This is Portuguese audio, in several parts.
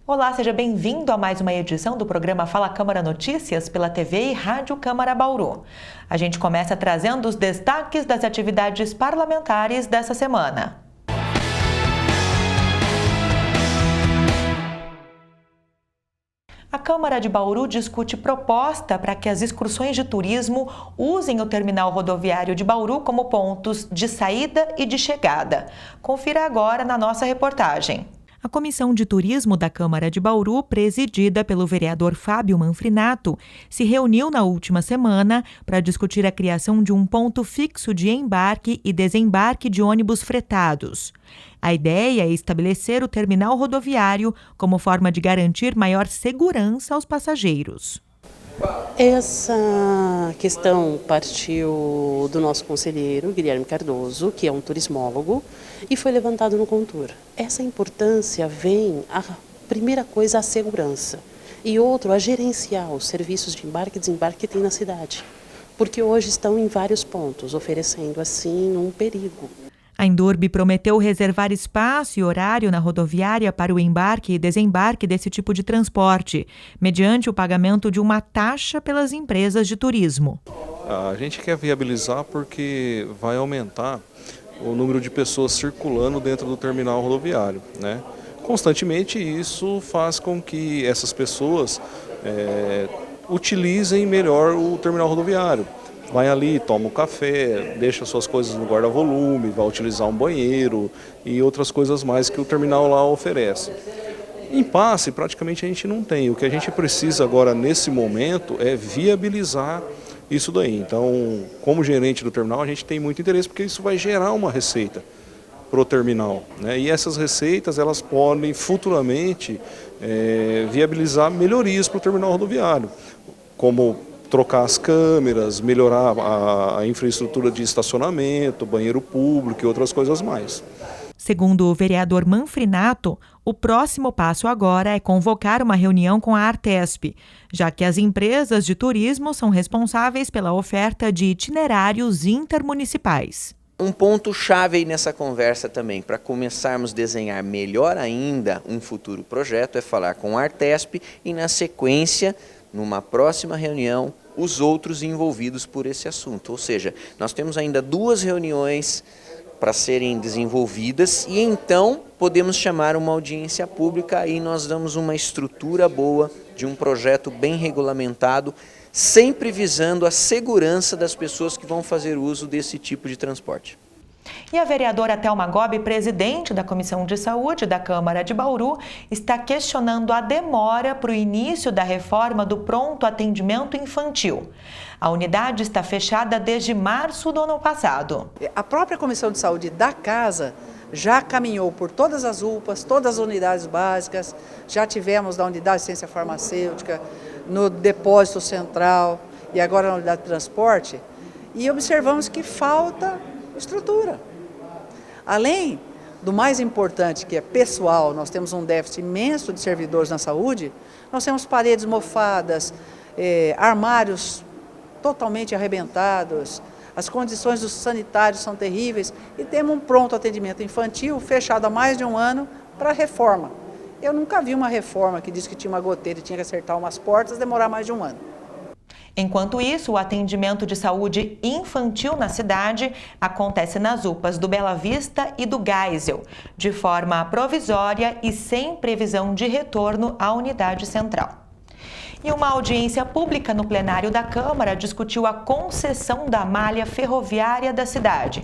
Olá, seja bem-vindo a mais uma edição do programa Fala Câmara Notícias pela TV e Rádio Câmara Bauru. A gente começa trazendo os destaques das atividades parlamentares dessa semana. A Câmara de Bauru discute proposta para que as excursões de turismo usem o terminal rodoviário de Bauru como pontos de saída e de chegada. Confira agora na nossa reportagem. A Comissão de Turismo da Câmara de Bauru, presidida pelo vereador Fábio Manfrinato, se reuniu na última semana para discutir a criação de um ponto fixo de embarque e desembarque de ônibus fretados. A ideia é estabelecer o terminal rodoviário como forma de garantir maior segurança aos passageiros. Essa questão partiu do nosso conselheiro, Guilherme Cardoso, que é um turismólogo, e foi levantado no Contur. Essa importância vem, a primeira coisa, a segurança, e outro, a gerenciar os serviços de embarque e desembarque que tem na cidade, porque hoje estão em vários pontos, oferecendo assim um perigo. A Endurbe prometeu reservar espaço e horário na rodoviária para o embarque e desembarque desse tipo de transporte, mediante o pagamento de uma taxa pelas empresas de turismo. A gente quer viabilizar porque vai aumentar o número de pessoas circulando dentro do terminal rodoviário, né? Constantemente isso faz com que essas pessoas utilizem melhor o terminal rodoviário. Vai ali, toma um café, deixa suas coisas no guarda-volume, vai utilizar um banheiro e outras coisas mais que o terminal lá oferece. Impasse praticamente a gente não tem. O que a gente precisa agora nesse momento é viabilizar isso daí. Então, como gerente do terminal, a gente tem muito interesse porque isso vai gerar uma receita para o terminal, né? E essas receitas elas podem futuramente viabilizar melhorias para o terminal rodoviário, como trocar as câmeras, melhorar a infraestrutura de estacionamento, banheiro público e outras coisas mais. Segundo o vereador Manfrinato, o próximo passo agora é convocar uma reunião com a Artesp, já que as empresas de turismo são responsáveis pela oferta de itinerários intermunicipais. Um ponto-chave aí nessa conversa também, para começarmos a desenhar melhor ainda um futuro projeto, é falar com a Artesp e, na sequência, numa próxima reunião, os outros envolvidos por esse assunto. Ou seja, nós temos ainda 2 reuniões para serem desenvolvidas e então podemos chamar uma audiência pública e nós damos uma estrutura boa de um projeto bem regulamentado, sempre visando a segurança das pessoas que vão fazer uso desse tipo de transporte. E a vereadora Thelma Gobi, presidente da Comissão de Saúde da Câmara de Bauru, está questionando a demora para o início da reforma do pronto atendimento infantil. A unidade está fechada desde março do ano passado. A própria Comissão de Saúde da Casa já caminhou por todas as UPAs, todas as unidades básicas, já tivemos na unidade de ciência farmacêutica, no depósito central e agora na unidade de transporte, e observamos que falta estrutura. Além do mais importante, que é pessoal, nós temos um déficit imenso de servidores na saúde, nós temos paredes mofadas, armários totalmente arrebentados, as condições dos sanitários são terríveis e temos um pronto atendimento infantil fechado há mais de um ano para reforma. Eu nunca vi uma reforma que diz que tinha uma goteira e tinha que acertar umas portas, demorar mais de um ano. Enquanto isso, o atendimento de saúde infantil na cidade acontece nas UPAs do Bela Vista e do Geisel, de forma provisória e sem previsão de retorno à unidade central. E uma audiência pública no plenário da Câmara discutiu a concessão da malha ferroviária da cidade.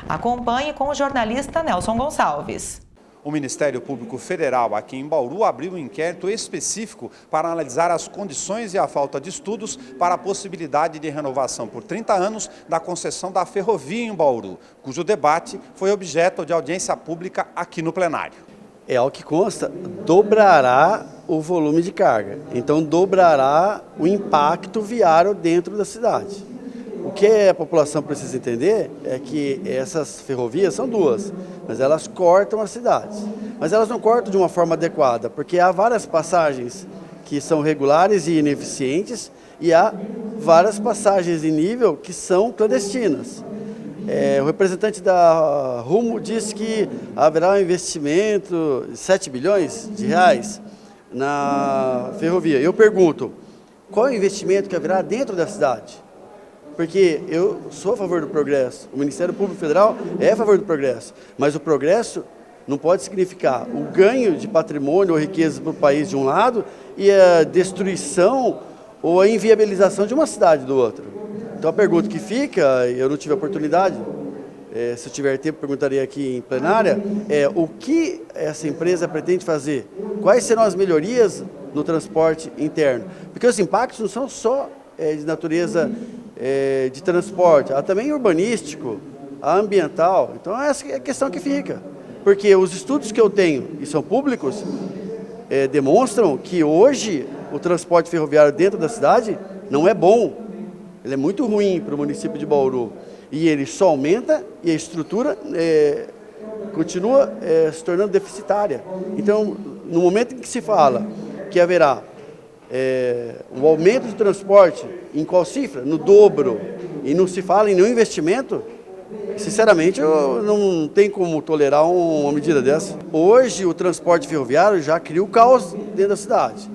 Acompanhe com o jornalista Nelson Gonçalves. O Ministério Público Federal aqui em Bauru abriu um inquérito específico para analisar as condições e a falta de estudos para a possibilidade de renovação por 30 anos da concessão da ferrovia em Bauru, cujo debate foi objeto de audiência pública aqui no plenário. Ao que consta, dobrará o volume de carga, então dobrará o impacto viário dentro da cidade. O que a população precisa entender é que essas ferrovias são 2, mas elas cortam as cidades. Mas elas não cortam de uma forma adequada, porque há várias passagens que são regulares e ineficientes e há várias passagens de nível que são clandestinas. O representante da Rumo disse que haverá um investimento de 7 bilhões de reais, na ferrovia. Eu pergunto, qual é o investimento que haverá dentro da cidade? Porque eu sou a favor do progresso, o Ministério Público Federal é a favor do progresso, mas o progresso não pode significar o ganho de patrimônio ou riqueza para o país de um lado e a destruição ou a inviabilização de uma cidade do outro. Então a pergunta que fica, eu não tive a oportunidade, se eu tiver tempo perguntaria aqui em plenária, é o que essa empresa pretende fazer? Quais serão as melhorias no transporte interno? Porque os impactos não são só de natureza de transporte, há também urbanístico, há ambiental. Então essa é a questão que fica. Porque os estudos que eu tenho, e são públicos, demonstram que hoje o transporte ferroviário dentro da cidade não é bom. Ele é muito ruim para o município de Bauru. E ele só aumenta e a estrutura continua se tornando deficitária. Então, no momento em que se fala que haverá um aumento de transporte, em qual cifra? No dobro, e não se fala em nenhum investimento, sinceramente, eu não tenho como tolerar uma medida dessa. Hoje, o transporte ferroviário já cria o caos dentro da cidade.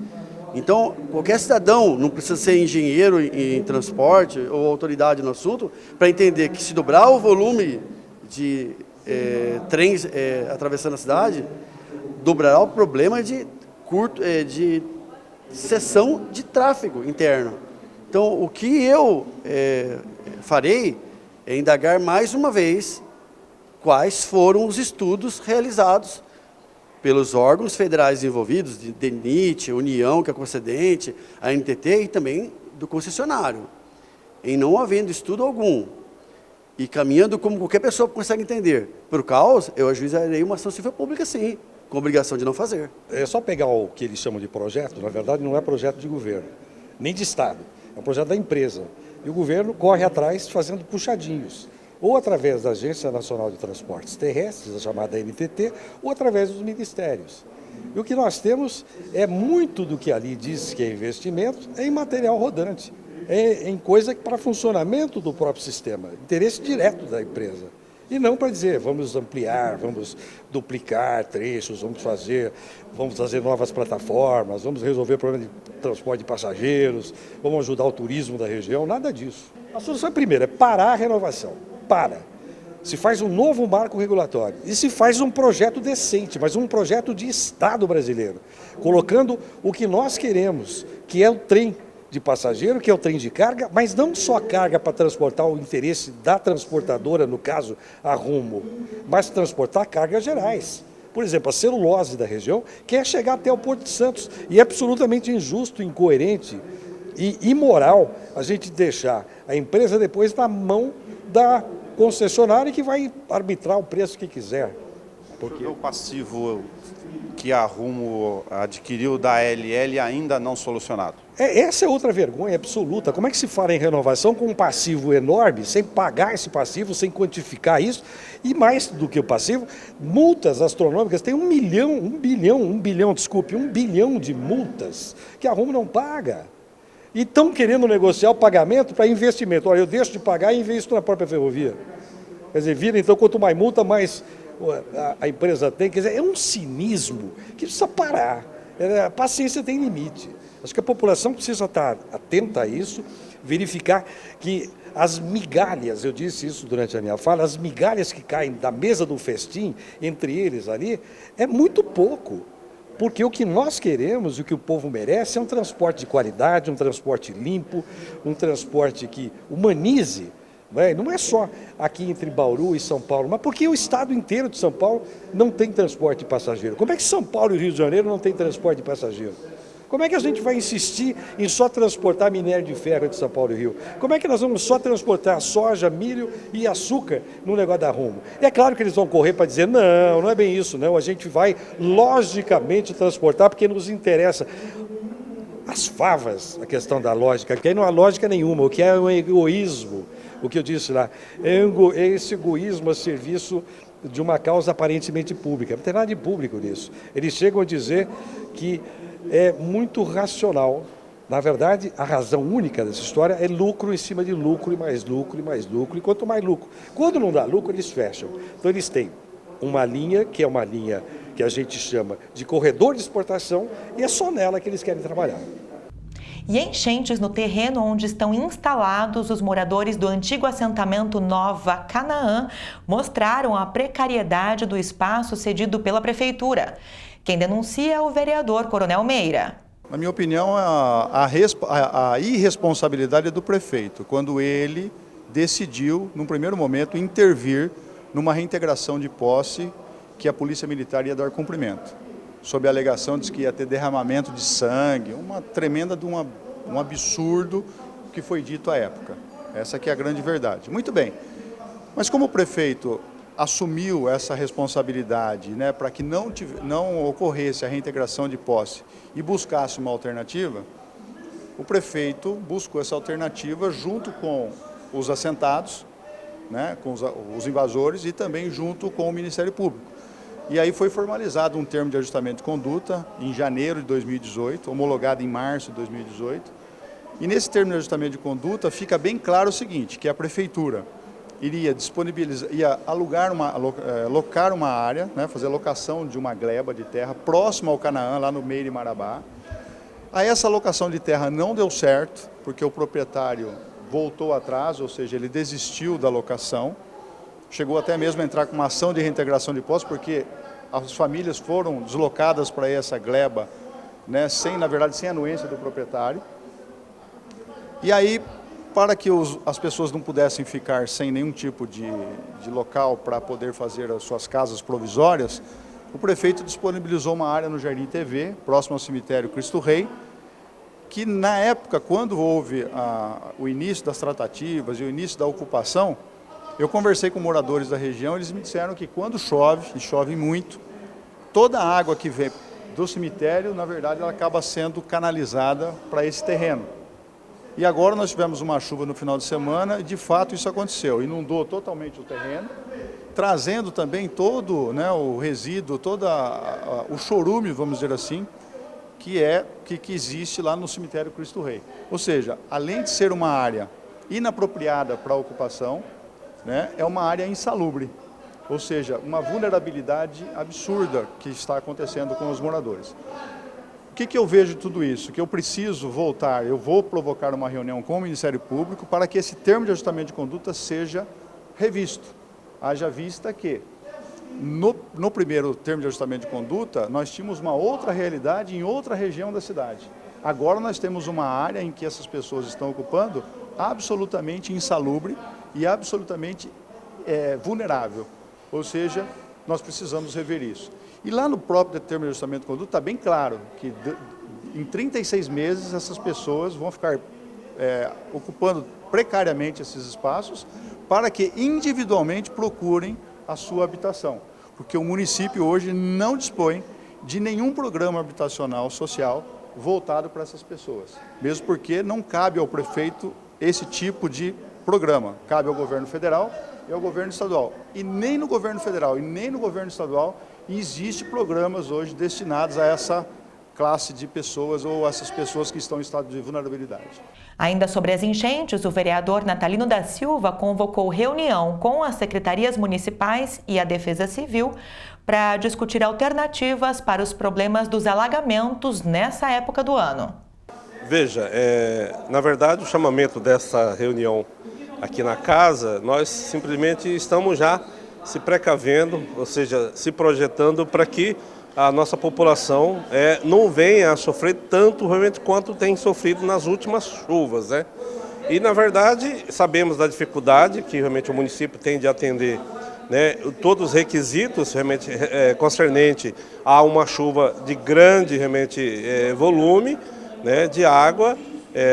Então, qualquer cidadão, não precisa ser engenheiro em transporte ou autoridade no assunto, para entender que se dobrar o volume de trens atravessando a cidade, dobrará o problema de cessão de tráfego interno. Então, o que eu farei é indagar mais uma vez quais foram os estudos realizados pelos órgãos federais envolvidos, de DENIT, União, que é concedente, a NTT e também do concessionário. Em não havendo estudo algum e caminhando como qualquer pessoa consegue entender, por causa, eu ajuizarei uma ação civil pública sim, com obrigação de não fazer. É só pegar o que eles chamam de projeto, na verdade não é projeto de governo, nem de Estado, é um projeto da empresa. E o governo corre atrás fazendo puxadinhos, ou através da Agência Nacional de Transportes Terrestres, a chamada NTT, ou através dos ministérios. E o que nós temos é muito do que ali diz que é investimento, é em material rodante, é em coisa para funcionamento do próprio sistema, interesse direto da empresa. E não para dizer, vamos ampliar, vamos duplicar trechos, vamos fazer novas plataformas, vamos resolver o problema de transporte de passageiros, vamos ajudar o turismo da região, nada disso. A solução primeira é parar a renovação. Se faz um novo marco regulatório e se faz um projeto decente, mas um projeto de Estado brasileiro, colocando o que nós queremos, que é o trem de passageiro, que é o trem de carga, mas não só carga para transportar o interesse da transportadora, no caso a Rumo, mas transportar cargas gerais. Por exemplo, a celulose da região quer chegar até o Porto de Santos e é absolutamente injusto, incoerente e imoral a gente deixar a empresa depois na mão da concessionária que vai arbitrar o preço que quiser. Porque o passivo que a Rumo adquiriu da ALL ainda não solucionado. Essa é outra vergonha absoluta. Como é que se fala em renovação com um passivo enorme, sem pagar esse passivo, sem quantificar isso? E mais do que o passivo, multas astronômicas. Tem 1 bilhão de multas que a Rumo não paga. E estão querendo negociar o pagamento para investimento. Olha, eu deixo de pagar e invisto na própria ferrovia. Quer dizer, vira, então, quanto mais multa, mais a empresa tem. Quer dizer, é um cinismo que precisa parar. A paciência tem limite. Acho que a população precisa estar atenta a isso, verificar que as migalhas, eu disse isso durante a minha fala, as migalhas que caem da mesa do festim, entre eles ali, é muito pouco. Porque o que nós queremos e o que o povo merece é um transporte de qualidade, um transporte limpo, um transporte que humanize. Não é só aqui entre Bauru e São Paulo, mas porque o estado inteiro de São Paulo não tem transporte de passageiro. Como é que São Paulo e Rio de Janeiro não tem transporte de passageiro? Como é que a gente vai insistir em só transportar minério de ferro de São Paulo e Rio? Como é que nós vamos só transportar soja, milho e açúcar no negócio da Rumo? E é claro que eles vão correr para dizer, não é bem isso, não. A gente vai logicamente transportar porque nos interessa. As favas, a questão da lógica, que aí não há lógica nenhuma, o que é um egoísmo, o que eu disse lá, é esse egoísmo a serviço de uma causa aparentemente pública. Não tem nada de público nisso. Eles chegam a dizer que é muito racional. Na verdade, a razão única dessa história é lucro em cima de lucro, e mais lucro, e mais lucro, e quanto mais lucro. Quando não dá lucro, eles fecham. Então, eles têm uma linha, que é uma linha que a gente chama de corredor de exportação, e é só nela que eles querem trabalhar. E enchentes no terreno onde estão instalados os moradores do antigo assentamento Nova Canaã mostraram a precariedade do espaço cedido pela Prefeitura. Quem denuncia é o vereador Coronel Meira. Na minha opinião, a irresponsabilidade é do prefeito, quando ele decidiu, num primeiro momento, intervir numa reintegração de posse que a Polícia Militar ia dar cumprimento, sob a alegação de que ia ter derramamento de sangue, uma tremenda de um absurdo que foi dito à época. Essa que é a grande verdade. Muito bem, mas como o prefeito assumiu essa responsabilidade, né, para que não ocorresse a reintegração de posse e buscasse uma alternativa, o prefeito buscou essa alternativa junto com os assentados, né, com os invasores e também junto com o Ministério Público. E aí foi formalizado um termo de ajustamento de conduta em janeiro de 2018, homologado em março de 2018. E nesse termo de ajustamento de conduta fica bem claro o seguinte, que a Prefeitura iria locar uma área, né, fazer a locação de uma gleba de terra próxima ao Canaã, lá no meio de Marabá. Aí essa locação de terra não deu certo, porque o proprietário voltou atrás, ou seja, ele desistiu da locação. Chegou até mesmo a entrar com uma ação de reintegração de posse, porque as famílias foram deslocadas para essa gleba, né, na verdade, sem anuência do proprietário. E aí, para que as pessoas não pudessem ficar sem nenhum tipo de local para poder fazer as suas casas provisórias, o prefeito disponibilizou uma área no Jardim TV, próximo ao cemitério Cristo Rei, que na época, quando houve o início das tratativas e o início da ocupação, eu conversei com moradores da região, eles me disseram que quando chove, e chove muito, toda a água que vem do cemitério, na verdade, ela acaba sendo canalizada para esse terreno. E agora nós tivemos uma chuva no final de semana e, de fato, isso aconteceu. Inundou totalmente o terreno, trazendo também todo, né, o resíduo, todo o chorume, vamos dizer assim, que existe lá no cemitério Cristo Rei. Ou seja, além de ser uma área inapropriada para a ocupação, né, é uma área insalubre, ou seja, uma vulnerabilidade absurda que está acontecendo com os moradores. O que eu vejo de tudo isso? Que eu preciso voltar, eu vou provocar uma reunião com o Ministério Público para que esse termo de ajustamento de conduta seja revisto. Haja vista que, no primeiro termo de ajustamento de conduta, nós tínhamos uma outra realidade em outra região da cidade. Agora nós temos uma área em que essas pessoas estão ocupando absolutamente insalubre e absolutamente vulnerável. Ou seja, nós precisamos rever isso. E lá no próprio termo de ajustamento de conduta está bem claro que em 36 meses essas pessoas vão ficar ocupando precariamente esses espaços para que individualmente procurem a sua habitação. Porque o município hoje não dispõe de nenhum programa habitacional social voltado para essas pessoas. Mesmo porque não cabe ao prefeito esse tipo de programa. Cabe ao governo federal e ao governo estadual. E nem no governo federal e nem no governo estadual existem programas hoje destinados a essa classe de pessoas ou essas pessoas que estão em estado de vulnerabilidade. Ainda sobre as enchentes, o vereador Natalino da Silva convocou reunião com as secretarias municipais e a Defesa Civil para discutir alternativas para os problemas dos alagamentos nessa época do ano. Veja, na verdade o chamamento dessa reunião aqui na casa, nós simplesmente estamos já se precavendo, ou seja, se projetando para que a nossa população não venha a sofrer tanto realmente quanto tem sofrido nas últimas chuvas, né? E na verdade sabemos da dificuldade que realmente o município tem de atender, né, todos os requisitos realmente concernente a uma chuva de grande realmente volume, né, de água.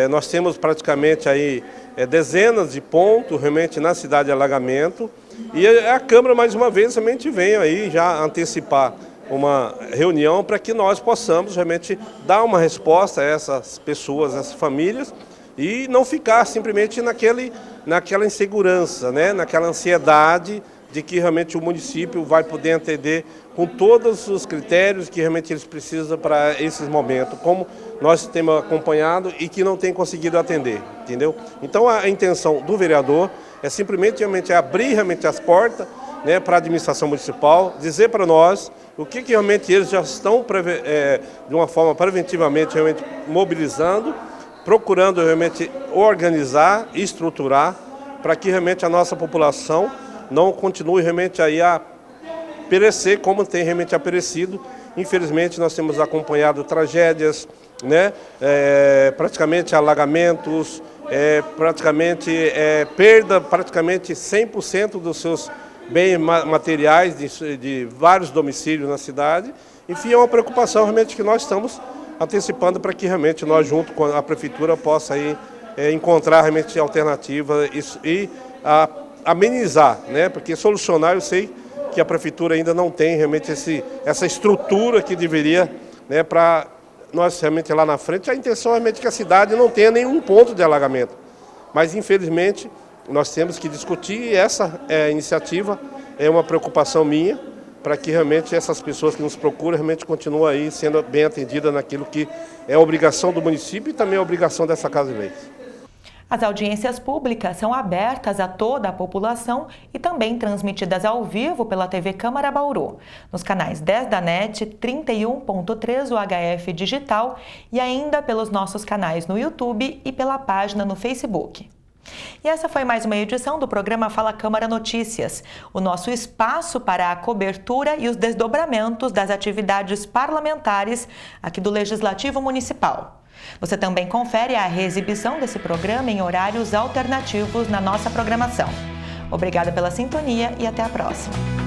Nós temos praticamente aí dezenas de pontos realmente na cidade de alagamento e a Câmara mais uma vez realmente vem aí já antecipar uma reunião para que nós possamos realmente dar uma resposta a essas pessoas, essas famílias e não ficar simplesmente naquela insegurança, né, naquela ansiedade de que realmente o município vai poder atender com todos os critérios que realmente eles precisam para esses momentos, como nós temos acompanhado e que não tem conseguido atender, entendeu? Então a intenção do vereador é simplesmente realmente abrir realmente as portas, né, para a administração municipal, dizer para nós o que realmente eles já estão de uma forma preventivamente realmente mobilizando, procurando realmente organizar e estruturar para que realmente a nossa população não continue realmente aí a perecer como tem realmente perecido. Infelizmente nós temos acompanhado tragédias, né? Praticamente alagamentos, praticamente perda praticamente 100% dos seus bens materiais de vários domicílios na cidade. Enfim, é uma preocupação realmente que nós estamos antecipando para que realmente nós, junto com a Prefeitura, possa aí, encontrar realmente alternativa e amenizar, né? Porque solucionar, eu sei que a Prefeitura ainda não tem realmente essa estrutura que deveria, né, para nós realmente lá na frente. A intenção é realmente que a cidade não tenha nenhum ponto de alagamento, mas infelizmente nós temos que discutir e essa iniciativa é uma preocupação minha para que realmente essas pessoas que nos procuram realmente continuem aí sendo bem atendidas naquilo que é obrigação do município e também a obrigação dessa Casa de Leis. As audiências públicas são abertas a toda a população e também transmitidas ao vivo pela TV Câmara Bauru, nos canais 10 da NET, 31.3 UHF Digital e ainda pelos nossos canais no YouTube e pela página no Facebook. E essa foi mais uma edição do programa Fala Câmara Notícias, o nosso espaço para a cobertura e os desdobramentos das atividades parlamentares aqui do Legislativo Municipal. Você também confere a reexibição desse programa em horários alternativos na nossa programação. Obrigada pela sintonia e até a próxima.